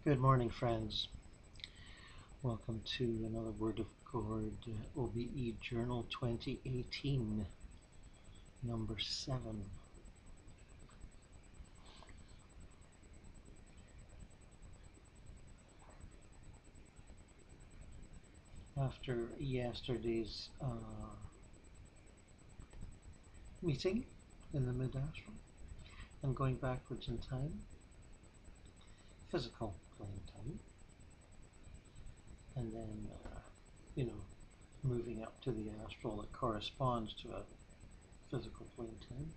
Good morning, friends. Welcome to another Word of God OBEJournal 2018, number 7. After yesterday's meeting in the mid-astral and going backwards in time, physical plane time, and then, moving up to the astral that corresponds to a physical plane time,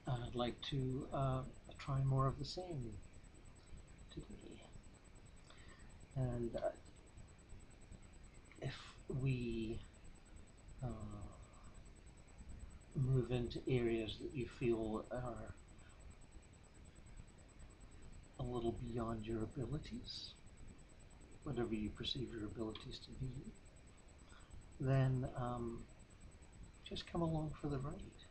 I'd like to try more of the same today. And if we move into areas that you feel are a little beyond your abilities, whatever you perceive your abilities to be, then just come along for the ride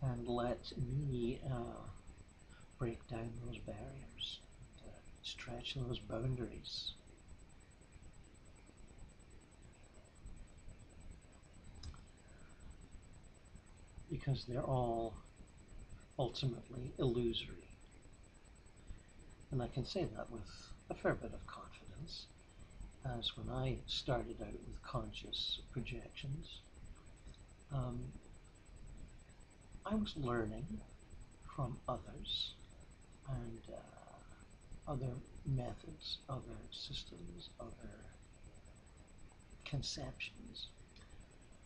and let me break down those barriers, stretch those boundaries. Because they're all ultimately illusory. And I can say that with a fair bit of confidence, as when I started out with conscious projections, I was learning from others and other methods, other systems, other conceptions,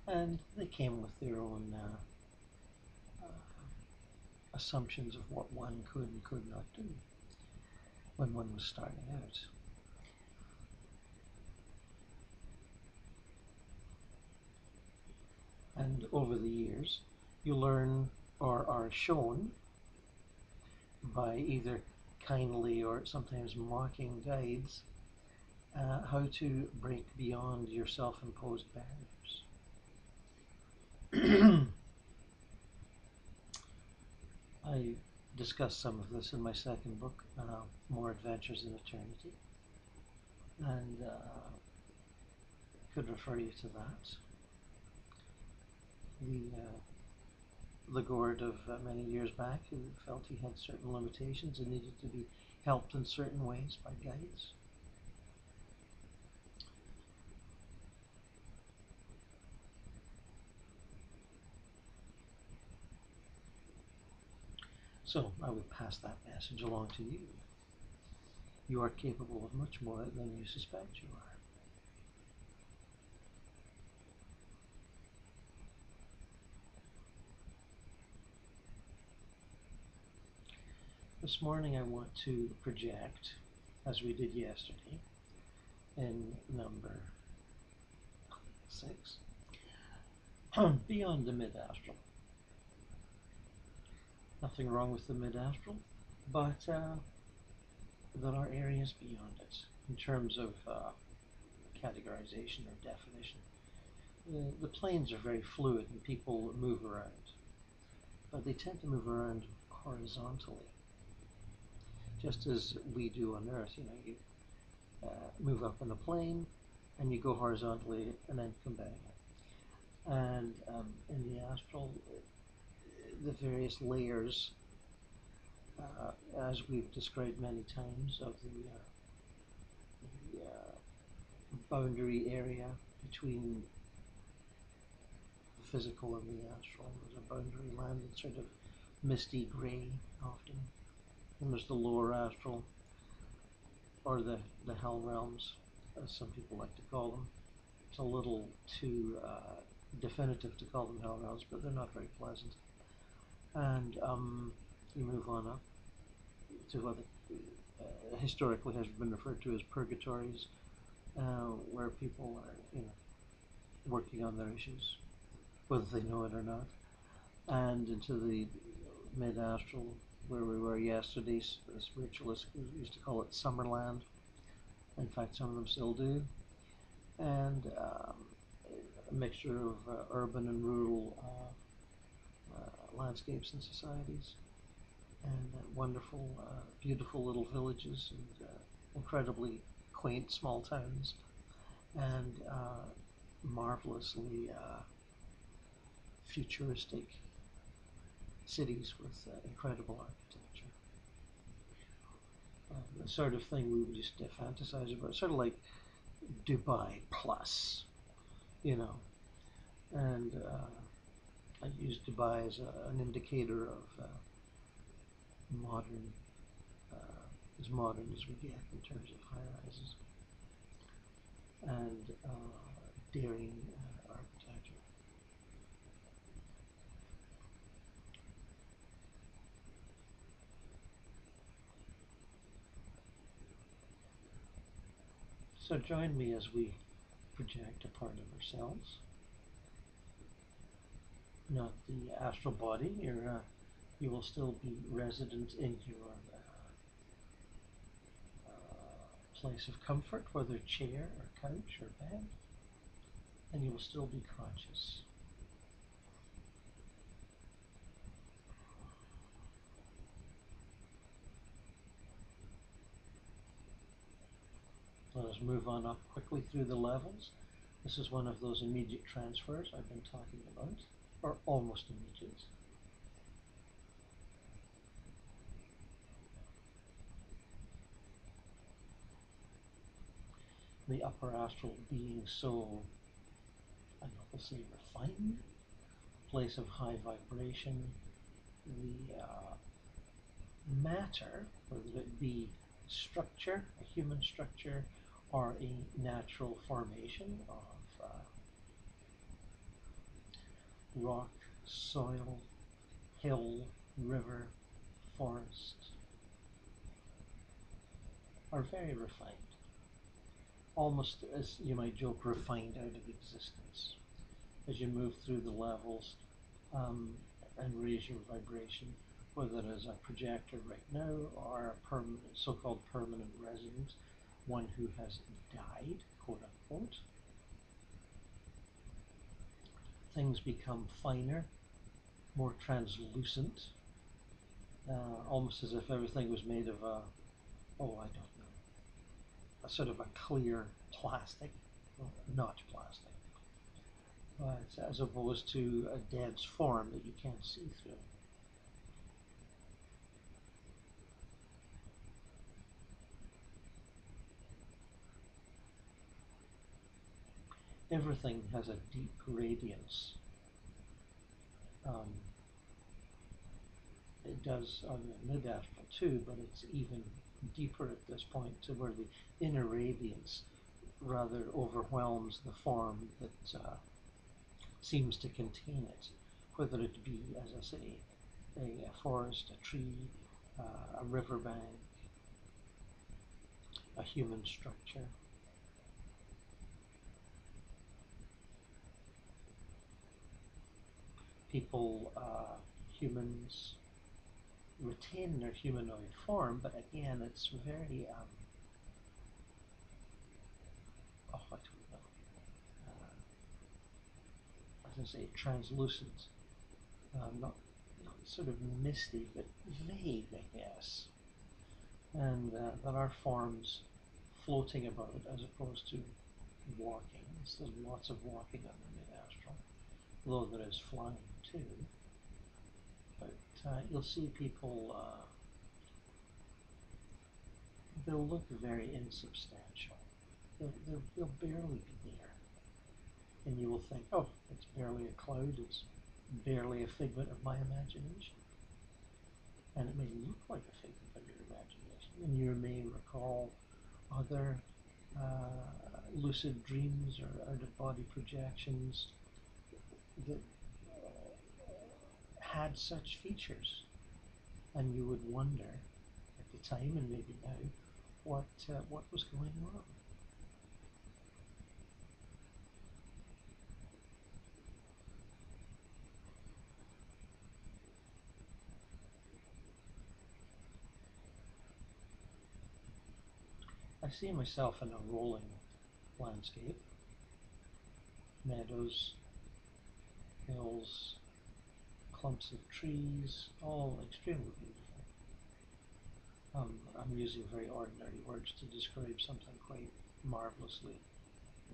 and they came with their own assumptions of what one could and could not do when one was starting out. And over the years, you learn or are shown by either kindly or sometimes mocking guides how to break beyond your self-imposed barriers. I discussed some of this in my second book, More Adventures in Eternity, and could refer you to that. The Gord of many years back, who felt he had certain limitations and needed to be helped in certain ways by guides. So I would pass that message along to you. You are capable of much more than you suspect you are. This morning I want to project, as we did yesterday, in number 6, beyond the mid-astral. Nothing wrong with the mid-astral, but there are areas beyond it in terms of categorization or definition. The planes are very fluid and people move around, but they tend to move around horizontally, just as we do on Earth. You move up in a plane and you go horizontally and then come down. And in the astral, the various layers, as we've described many times, of the boundary area between the physical and the astral. There's a boundary land that's sort of misty grey often. And there's the lower astral, or the hell realms, as some people like to call them. It's a little too definitive to call them hell realms, but they're not very pleasant. And you move on up to what historically has been referred to as purgatories, where people are, working on their issues, whether they know it or not, and into the mid-astral, where we were yesterday. The spiritualists used to call it Summerland. In fact, some of them still do. And a mixture of urban and rural landscapes and societies, and wonderful, beautiful little villages, and incredibly quaint small towns, and marvelously futuristic cities with incredible architecture. The sort of thing we would just fantasize about, sort of like Dubai plus, you know. And I use Dubai as an indicator of modern, as modern as we get in terms of high rises and daring architecture. So join me as we project a part of ourselves, not the astral body. You will still be resident in your place of comfort, whether chair or couch or bed, and you will still be conscious. Let us move on up quickly through the levels. This is one of those immediate transfers I've been talking about, or almost immediate. The upper astral being so, I don't know, we'll say refined, a place of high vibration, the matter, whether it be structure, a human structure, or a natural formation of rock, soil, hill, river, forest, are very refined. Almost, as you might joke, refined out of existence. As you move through the levels and raise your vibration, whether it is a projector right now or a permanent, so-called permanent resident, one who has died, quote unquote, things become finer, more translucent, almost as if everything was made of a, oh, I don't know, a sort of a clear plastic, well, not plastic, but as opposed to a dense form that you can't see through. Everything has a deep radiance. It does on the mid-astral too, but it's even deeper at this point, to where the inner radiance rather overwhelms the form that seems to contain it, whether it be, as I say, a forest, a tree, a riverbank, a human structure. People, humans, retain their humanoid form, but again, it's very, oh, I don't know, as I say, translucent, not sort of misty, but vague, I guess. And there are forms floating about as opposed to walking. There's lots of walking on the mid-astral, though there is flying too. But you'll see people, they'll look very insubstantial. They'll barely be there. And you will think, oh, it's barely a cloud, it's barely a figment of my imagination. And it may look like a figment of your imagination. And you may recall other lucid dreams or out-of-body projections that had such features. And you would wonder at the time, and maybe now, what was going on. I see myself in a rolling landscape, meadows, hills, clumps of trees, all extremely beautiful. I'm using very ordinary words to describe something quite marvelously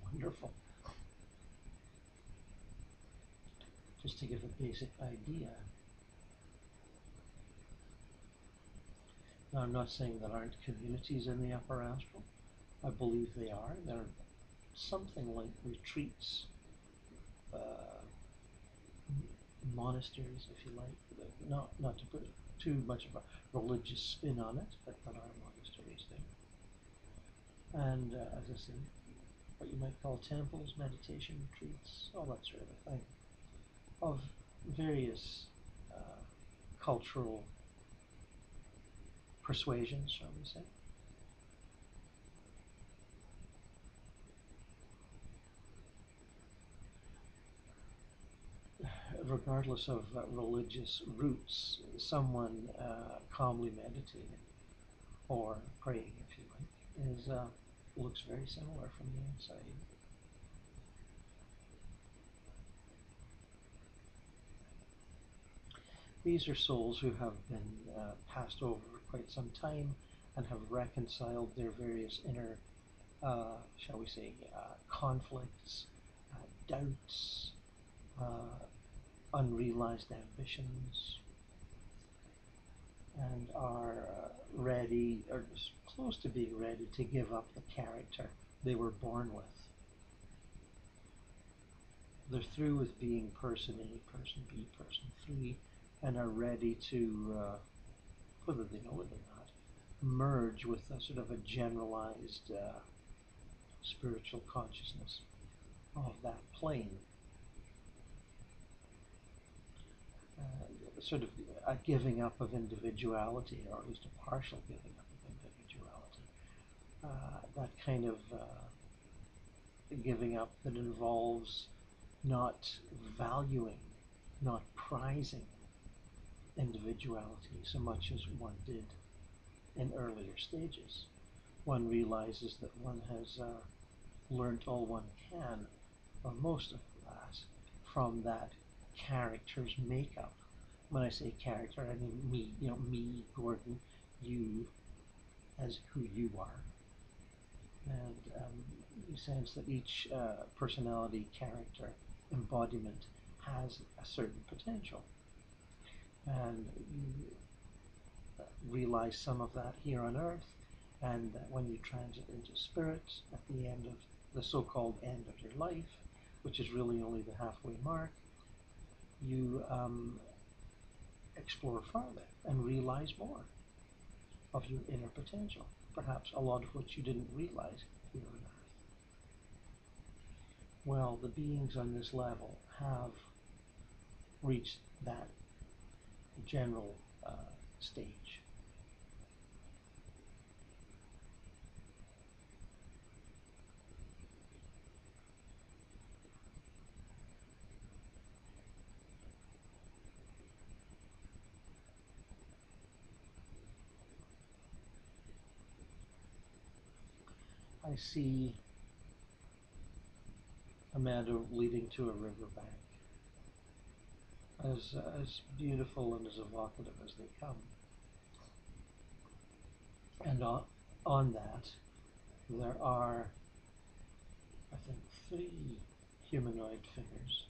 wonderful. Just to give a basic idea. Now, I'm not saying there aren't communities in the upper astral. I believe they are. They're something like retreats, monasteries, if you like. Not to put too much of a religious spin on it, but there are monasteries there. And as I say, what you might call temples, meditation retreats, all that sort of a thing, of various cultural persuasions, shall we say. Regardless of religious roots, someone calmly meditating or praying, if you like, is looks very similar from the outside. These are souls who have been passed over quite some time and have reconciled their various inner, shall we say, conflicts, doubts, unrealized ambitions, and are ready, or close to being ready, to give up the character they were born with. They're through with being person A, person B, person 3, and are ready to, whether they know it or not, merge with a sort of a generalized spiritual consciousness of that plane. Sort of a giving up of individuality, or at least a partial giving up of individuality. That kind of giving up that involves not valuing, not prizing individuality so much as one did in earlier stages. One realizes that one has learnt all one can, or most of that, from that character's makeup. When I say character, I mean me, me, Gordon, you, as who you are. And you sense that each personality, character, embodiment has a certain potential. And you realize some of that here on Earth, and when you transit into spirit at the end of the so-called end of your life, which is really only the halfway mark, you explore further and realize more of your inner potential, perhaps a lot of which you didn't realize here on Earth. Well, the beings on this level have reached that general stage. I see a meadow leading to a riverbank, as beautiful and as evocative as they come. And on that, there are, I think, 3 humanoid figures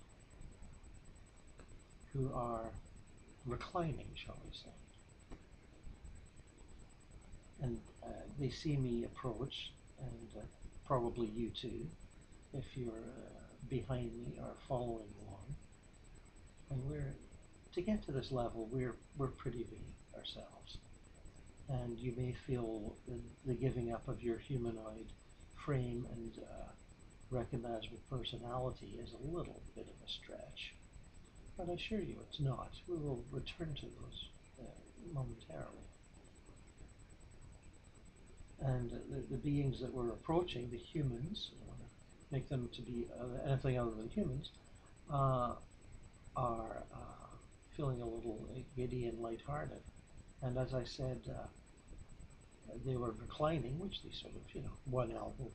who are reclining, shall we say. And they see me approach, and probably you too, if you're behind me or following along. And to get to this level, we're pretty big ourselves. And you may feel the giving up of your humanoid frame and recognizable personality is a little bit of a stretch. But I assure you it's not. We will return to those momentarily. And the beings that we're approaching, the humans, I want to make them to be anything other than humans, are feeling a little giddy and lighthearted. And as I said, they were reclining, which they sort of, one elbow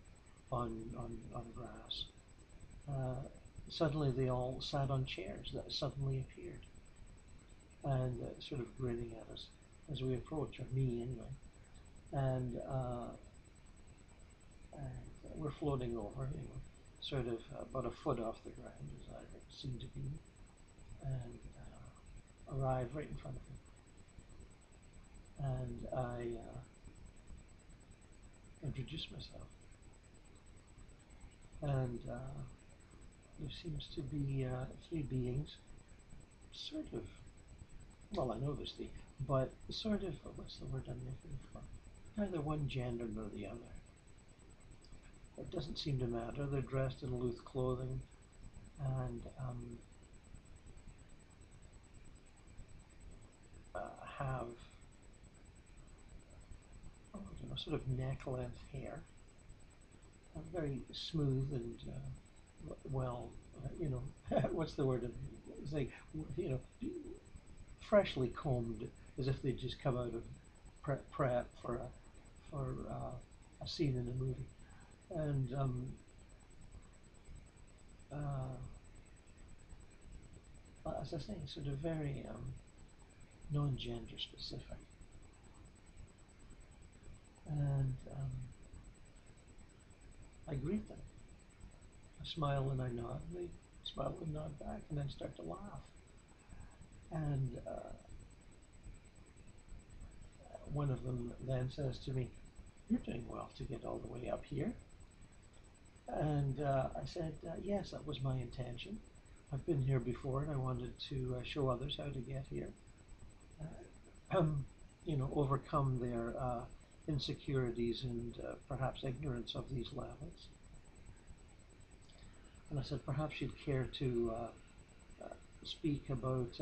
on grass. Suddenly they all sat on chairs that suddenly appeared. and sort of grinning at us as we approach, or me anyway. And, and we're floating over, sort of about a foot off the ground, as I seem to be, and arrive right in front of him. And I introduce myself. And there seems to be three beings, sort of, well, I know there's three, but sort of, what's the word I'm looking for? Neither one gender nor the other. It doesn't seem to matter. They're dressed in loose clothing and have, oh, I don't know, sort of neck-length hair, very smooth and well, what's the word? It's like, freshly combed, as if they'd just come out of prep for a scene in a movie. And as I say, sort of very non-gender specific. And I greet them. I smile and I nod, and they smile and nod back, and I start to laugh. And one of them then says to me, "You're doing well to get all the way up here." And I said, "Yes, that was my intention. I've been here before, and I wanted to show others how to get here. Overcome their insecurities and perhaps ignorance of these levels." And I said, "Perhaps you'd care to speak about,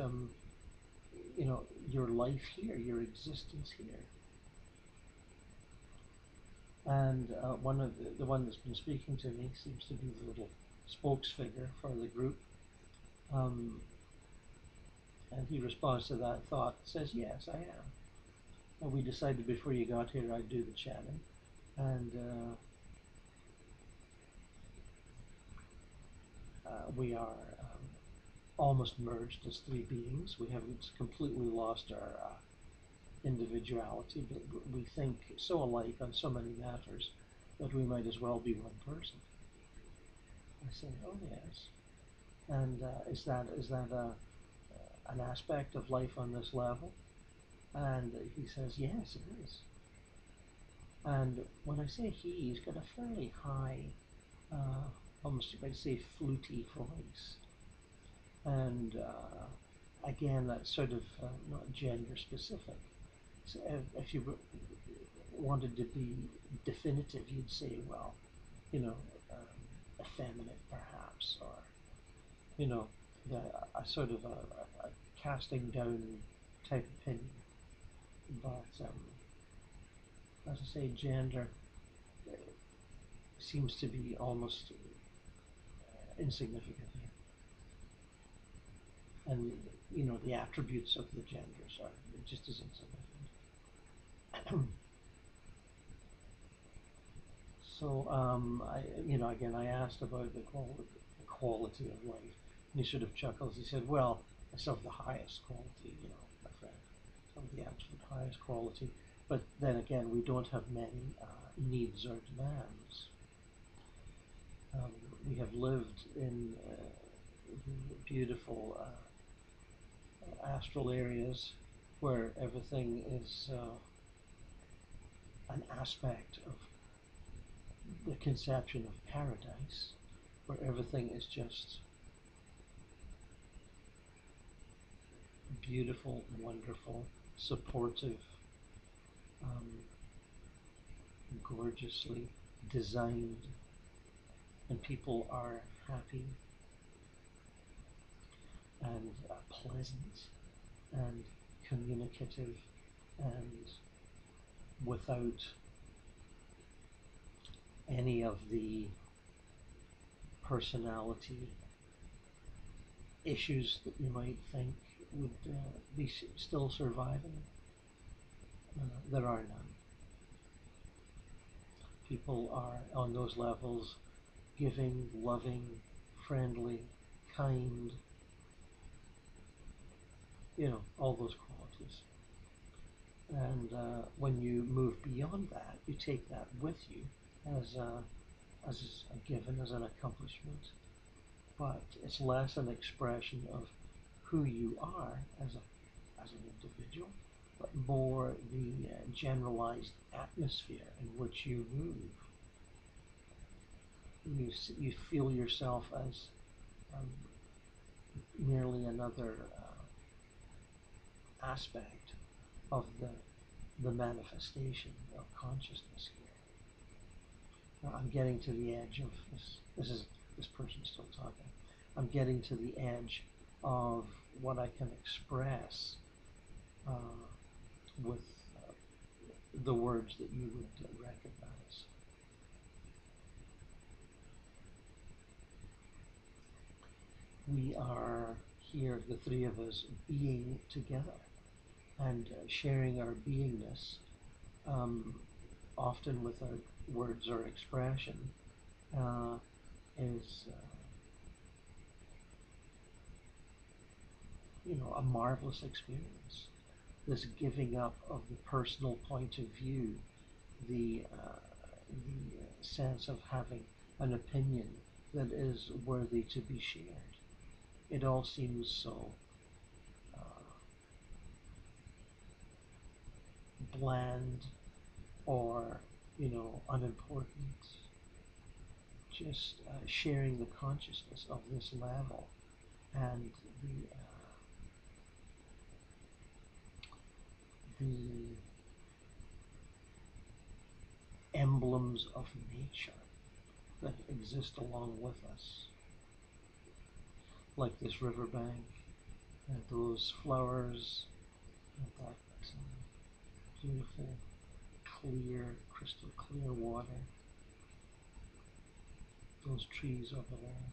your life here, your existence here." And the one that's been speaking to me seems to be the little spokesfigure for the group. And he responds to that thought, says, "Yes, I am. And we decided before you got here I'd do the chanting." And we are almost merged as three beings. We haven't completely lost our individuality, but we think so alike on so many matters that we might as well be one person. I say, "Oh yes." And is that an aspect of life on this level? And he says, "Yes, it is." And when I say he's got a fairly high, almost you might say fluty voice. And again, that's sort of not gender specific. So if you wanted to be definitive, you'd say, well, effeminate perhaps, or, a sort of a casting down type opinion. But as I say, gender seems to be almost insignificant here. And, the attributes of the genders are just as insignificant. So, again, I asked about the quality of life, and he sort of chuckles. He said, "Well, it's of the highest quality, my friend, of the absolute highest quality. But then again, we don't have many needs or demands. We have lived in the beautiful astral areas where everything is an aspect of the conception of paradise, where everything is just beautiful, wonderful, supportive, gorgeously designed, and people are happy and pleasant and communicative and without any of the personality issues that you might think would be still surviving. There are none. People are on those levels giving, loving, friendly, kind, all those qualities. And when you move beyond that, you take that with you as a given, as an accomplishment. But it's less an expression of who you are as an individual, but more the generalized atmosphere in which you move. You feel yourself as um, merely another aspect of the manifestation of consciousness here. Now, I'm getting to the edge of this. This person still talking. I'm getting to the edge of what I can express uh, with the words that you would recognize. We are here, the three of us, being together and sharing our beingness, um, often without words or expression, is a marvelous experience. This giving up of the personal point of view, the sense of having an opinion that is worthy to be shared. It all seems so bland or unimportant. Just sharing the consciousness of this level and the emblems of nature that exist along with us, like this riverbank and those flowers and that beautiful, clear, crystal clear water, those trees over there.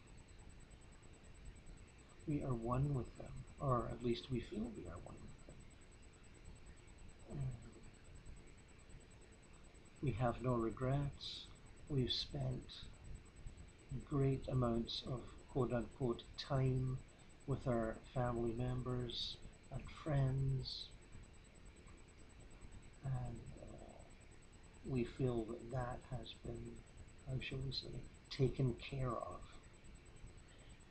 We are one with them, or at least we feel we are one with them. We have no regrets. We've spent great amounts of quote-unquote time with our family members and friends, and we feel that that has been, how shall we say, taken care of,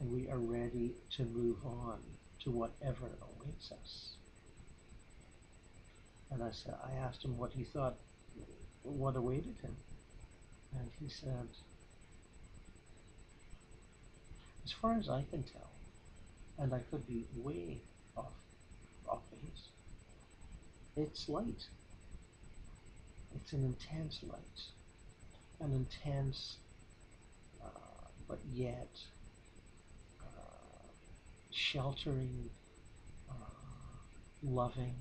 and we are ready to move on to whatever awaits us. And I asked him what he thought, what awaited him, and he said, as far as I can tell, and I could be way off base, it's light. It's an intense light, an intense, but yet sheltering, loving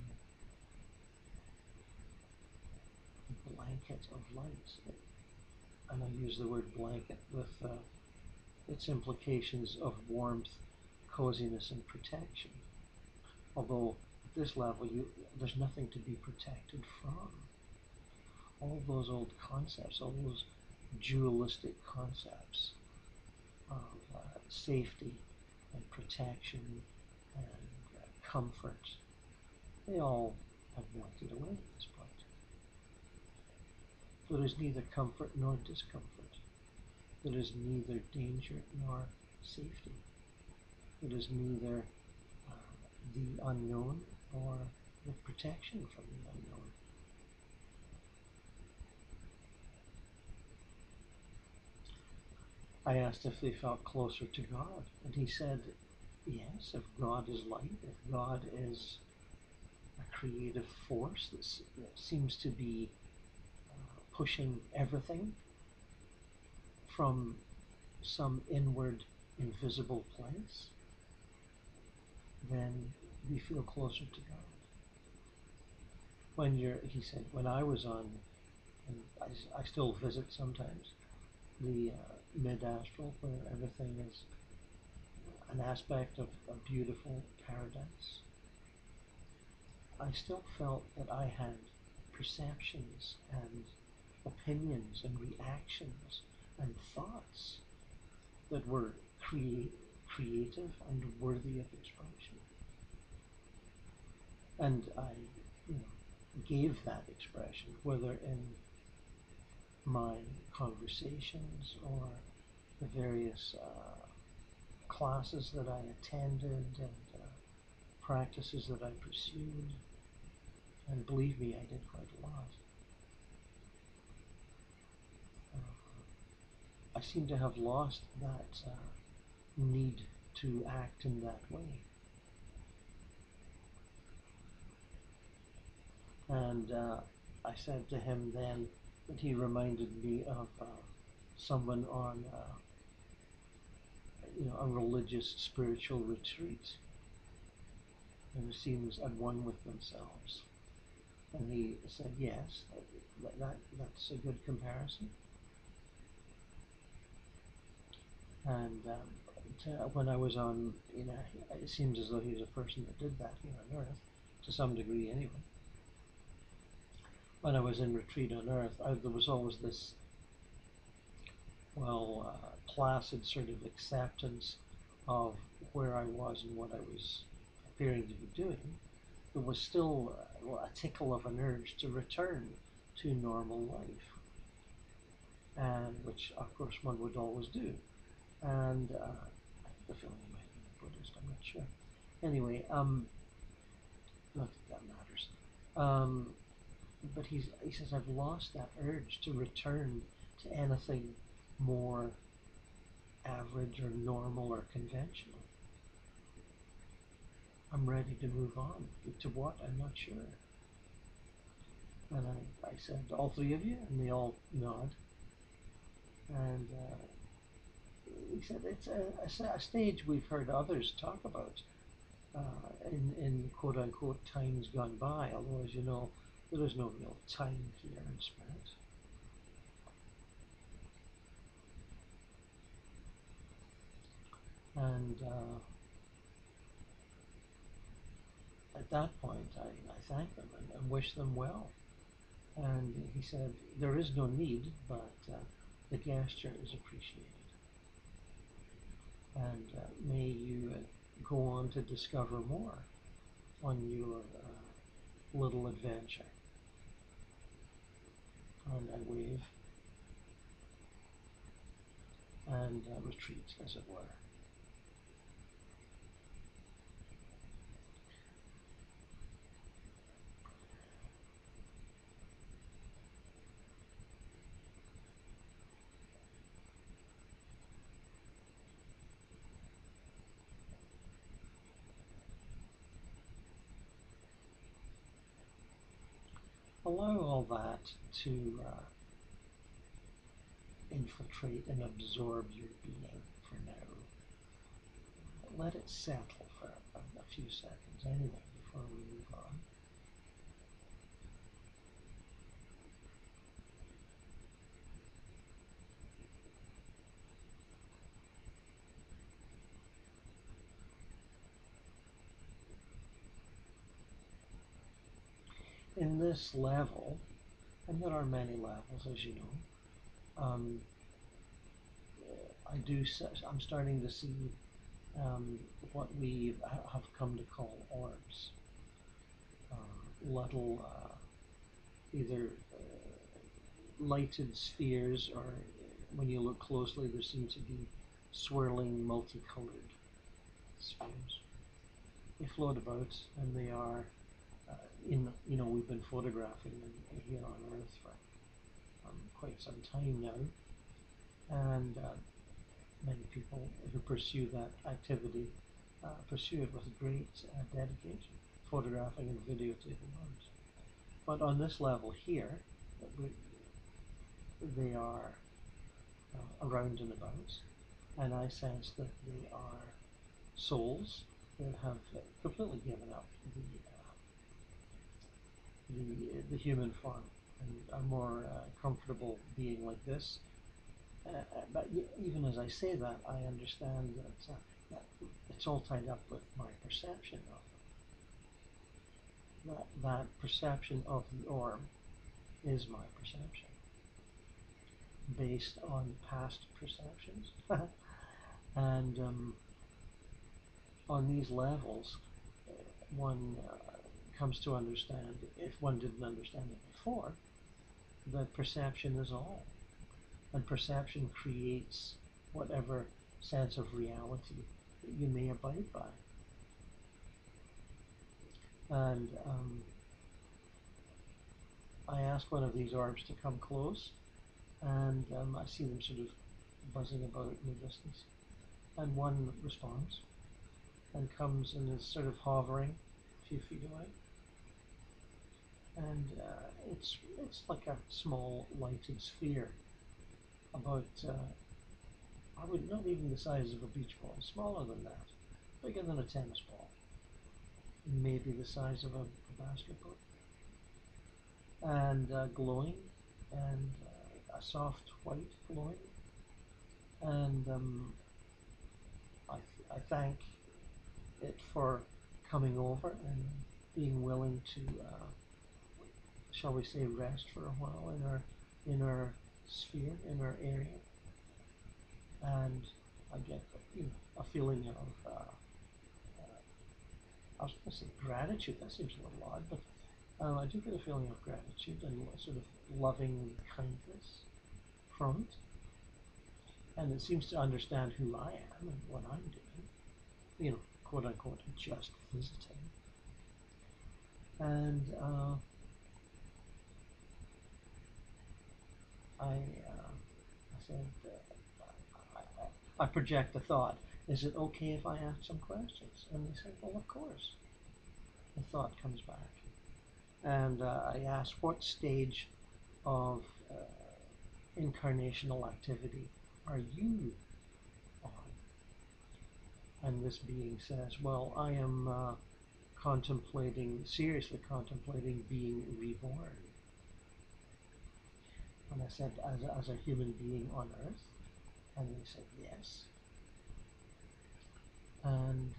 blanket of light. And I use the word blanket with its implications of warmth, coziness, and protection. Although at this level, there's nothing to be protected from. All those old concepts, all those dualistic concepts of safety and protection and comfort, they all have melted away at this point. There is neither comfort nor discomfort. There is neither danger nor safety. There is neither the unknown or the protection from the unknown. I asked if they felt closer to God, and he said, yes, if God is light, if God is a creative force that seems to be pushing everything from some inward invisible place, then we feel closer to God. He said, when I was on, and I still visit sometimes, the mid-astral, where everything is an aspect of a beautiful paradise, I still felt that I had perceptions and opinions and reactions and thoughts that were creative and worthy of expression. And I, gave that expression, whether in my conversations or the various classes that I attended and practices that I pursued. And believe me, I did quite a lot. I seem to have lost that need to act in that way. And I said to him then that he reminded me of someone on a religious spiritual retreat who seems at one with themselves. And he said, yes, that's a good comparison. And when I was on, it seems as though he was a person that did that here on Earth, to some degree anyway. When I was in retreat on Earth, there was always this, placid sort of acceptance of where I was and what I was appearing to be doing. There was still a tickle of an urge to return to normal life, and which of course one would always do. And I have the feeling he might be a Buddhist, I'm not sure. Anyway, not that that matters. But he says, I've lost that urge to return to anything more average or normal or conventional. I'm ready to move on. To what? I'm not sure. And I said, all three of you? And they all nod. And he said, it's a stage we've heard others talk about in quote unquote times gone by, although as you know, there is no real time here in spirit. And at that point, I thanked them and wished them well. And he said, there is no need, but the gesture is appreciated. And may you go on to discover more on your little adventure. And I wave and retreat, as it were. Allow all that to infiltrate and absorb your being for now. Let it settle for a few seconds anyway before we move on. In this level, and there are many levels, as you know, I'm starting to see what we have come to call orbs. Little, either lighted spheres, or when you look closely, there seem to be swirling, multicolored spheres. They float about, and they are we've been photographing them here on Earth for quite some time now, and many people who pursue that activity pursue it with great dedication, photographing and videotaping others. But on this level here, they are around and about, and I sense that they are souls that have completely given up the human form and are more comfortable being like this. But even as I say that, I understand that it's all tied up with my perception of them. That perception of the orb is my perception, based on past perceptions. And on these levels, one comes to understand, if one didn't understand it before, that perception is all. And perception creates whatever sense of reality that you may abide by. And I ask one of these orbs to come close, and I see them sort of buzzing about in the distance. And one responds and comes and is sort of hovering a few feet away. And it's like a small lighted sphere, about I would not even the size of a beach ball, smaller than that, bigger than a tennis ball, maybe the size of a basketball, and glowing, and a soft white glowing, and I thank it for coming over and being willing to, shall we say, rest for a while in our sphere, in our area, and I get a feeling of I was going to say gratitude. That seems a little odd, but I do get a feeling of gratitude and sort of loving kindness from it, and it seems to understand who I am and what I'm doing. Quote unquote, just visiting. And I said, I project the thought, is it okay if I ask some questions? And they said, well, of course. The thought comes back. And I asked, what stage of incarnational activity are you on? And this being says, well, I am seriously contemplating being reborn. And I said, as a human being on Earth? And they said, yes. And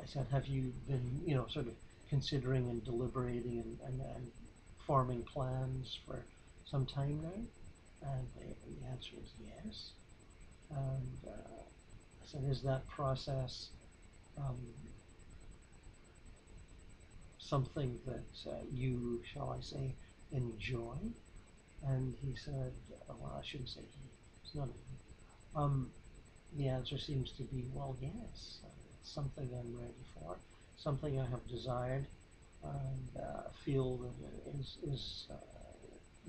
I said, have you been, sort of considering and deliberating and forming plans for some time now? And the answer is yes. And I said, is that process something that you, shall I say, enjoy? And he said, well, I shouldn't say he, it's not he. The answer seems to be, well, yes, it's something I'm ready for, something I have desired, and feel that is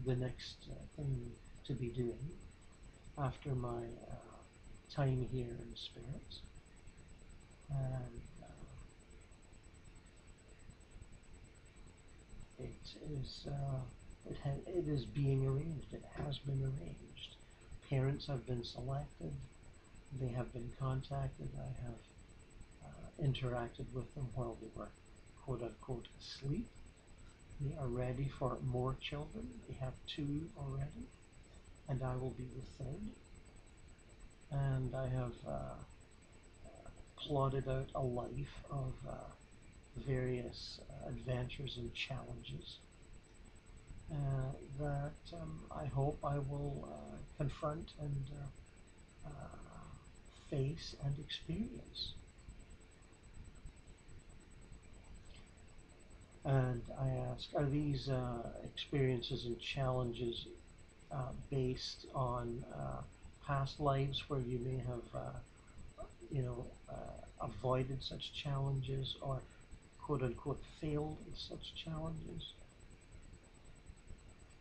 the next thing to be doing after my time here in spirit. And it is being arranged. It has been arranged. Parents have been selected. They have been contacted. I have interacted with them while they were quote unquote asleep. They are ready for more children. They have 2 already, and I will be the 3rd. And I have plotted out a life of various adventures and challenges that I hope I will confront and face and experience. And I ask, are these experiences and challenges based on past lives where you may have, avoided such challenges or quote unquote failed in such challenges,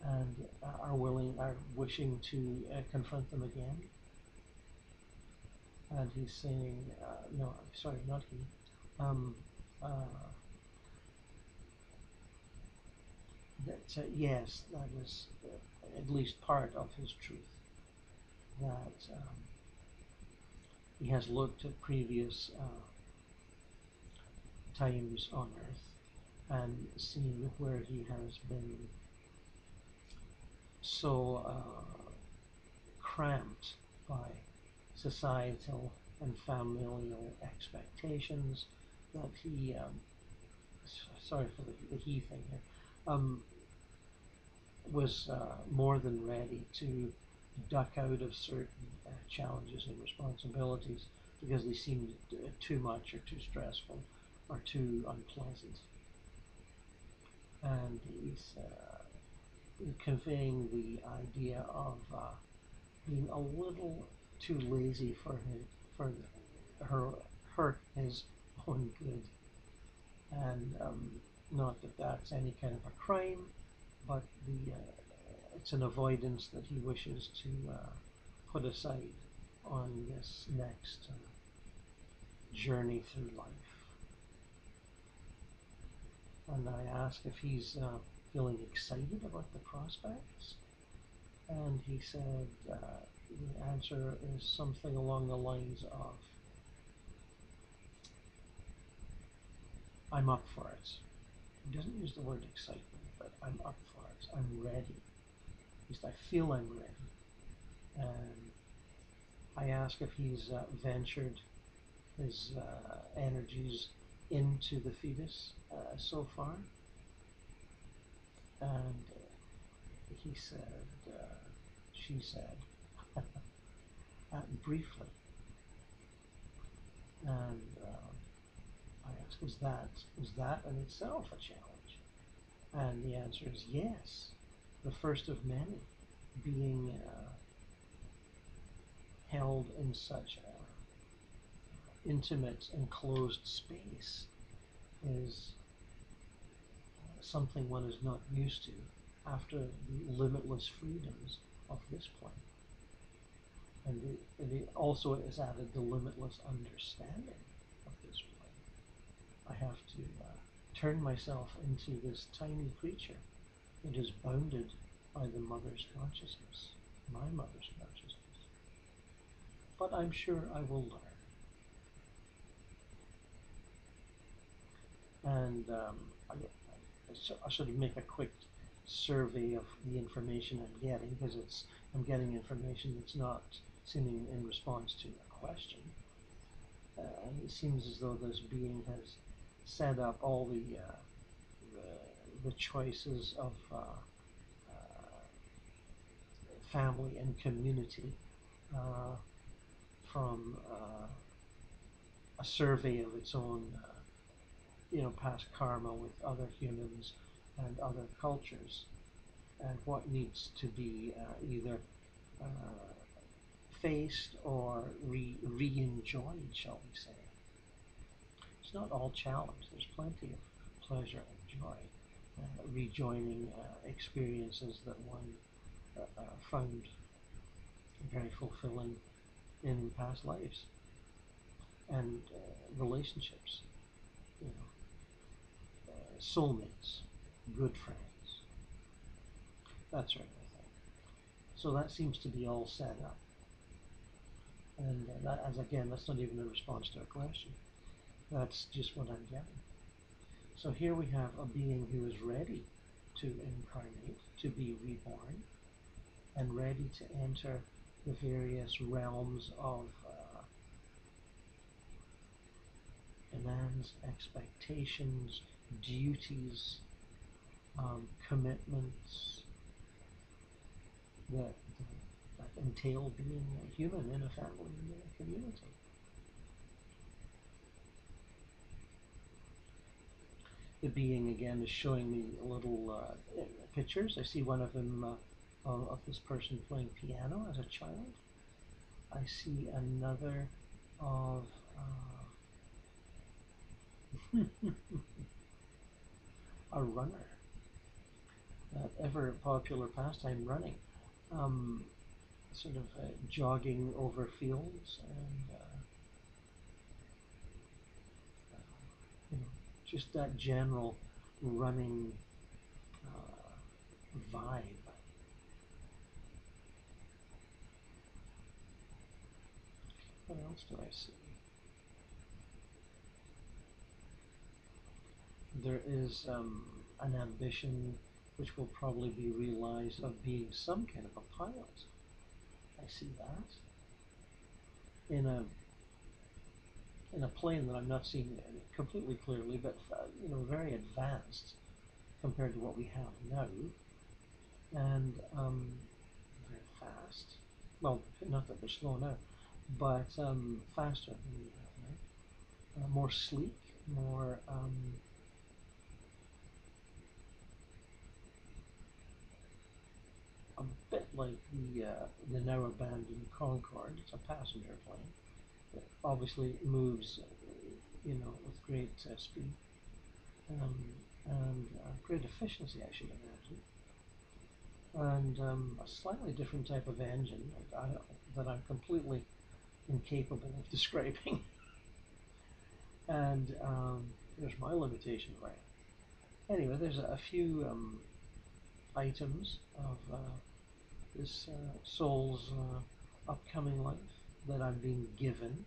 and are wishing to confront them again? And he's saying, no, sorry, not he. That yes, that is at least part of his truth. That he has looked at previous times on Earth and seen where he has been so cramped by societal and familial expectations that he, sorry for the he thing here, was more than ready to duck out of certain challenges and responsibilities because they seem too much or too stressful or too unpleasant. And he's conveying the idea of being a little too lazy for his own good, and not that that's any kind of a crime, but it's an avoidance that he wishes to put aside on this next journey through life. And I ask if he's feeling excited about the prospects, and he said the answer is something along the lines of, I'm up for it. He doesn't use the word excitement, but I'm up for it. I'm ready. At least I feel I'm ready. And I ask if he's ventured his energies into the fetus so far. And he said, she said, briefly. And I ask, is that in itself a challenge? And the answer is yes. The first of many, being held in such intimate, enclosed space is something one is not used to after the limitless freedoms of this plane. And it also is added the limitless understanding of this plane. I have to turn myself into this tiny creature that is bounded by the mother's consciousness, my mother's consciousness. But I'm sure I will learn. And I sort of make a quick survey of the information I'm getting, because I'm getting information that's not seeming in response to a question. And it seems as though this being has set up all the choices of family and community from a survey of its own past karma with other humans and other cultures, and what needs to be either faced or re-enjoyed, shall we say. It's not all challenge. There's plenty of pleasure and joy, rejoining experiences that one found very fulfilling in past lives, and relationships, soulmates, good friends, that sort of thing. So that seems to be all set up. And that's not even a response to a question. That's just what I'm getting. So here we have a being who is ready to incarnate, to be reborn, and ready to enter the various realms of demands, expectations, duties, commitments that entail being a human in a family and in a community. The being again is showing me little pictures. I see one of them of this person playing piano as a child. I see another of a runner, that ever popular pastime, running, sort of jogging over fields and just that general running vibe. What else do I see? There is an ambition, which will probably be realized, of being some kind of a pilot. I see that in a plane that I'm not seeing completely clearly, but very advanced compared to what we have now, and very fast. well, not that they're slow now, but faster than we have now. More sleek, more a bit like the now abandoned Concorde. It's a passenger plane that obviously moves, with great speed um, and great efficiency, I should imagine, and a slightly different type of engine that I'm completely incapable of describing. And there's my limitation, right? Anyway, there's a few items of this soul's upcoming life that I'm being given.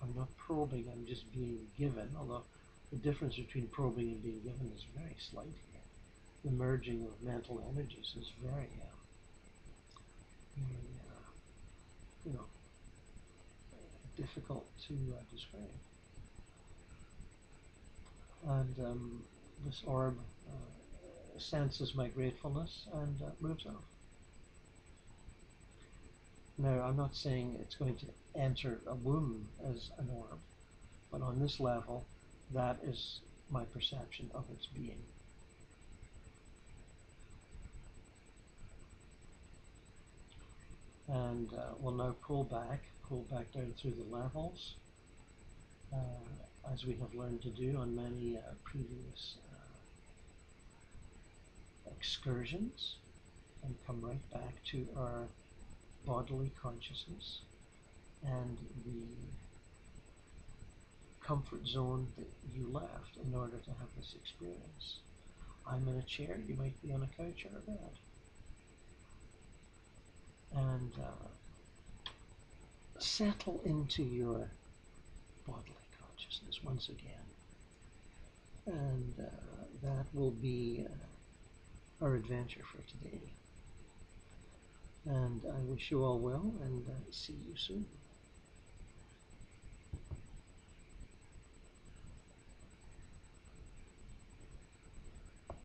I'm not probing, I'm just being given, although the difference between probing and being given is very slight here. The merging of mental energies is very, very you know, difficult to describe. And this orb senses my gratefulness and moves off. Now, I'm not saying it's going to enter a womb as an orb, but on this level, that is my perception of its being. And we'll now pull back down through the levels, as we have learned to do on many previous excursions, and come right back to our bodily consciousness and the comfort zone that you left in order to have this experience. I'm in a chair, you might be on a couch or a bed. And settle into your bodily consciousness once again. And that will be our adventure for today. And I wish you all well and see you soon.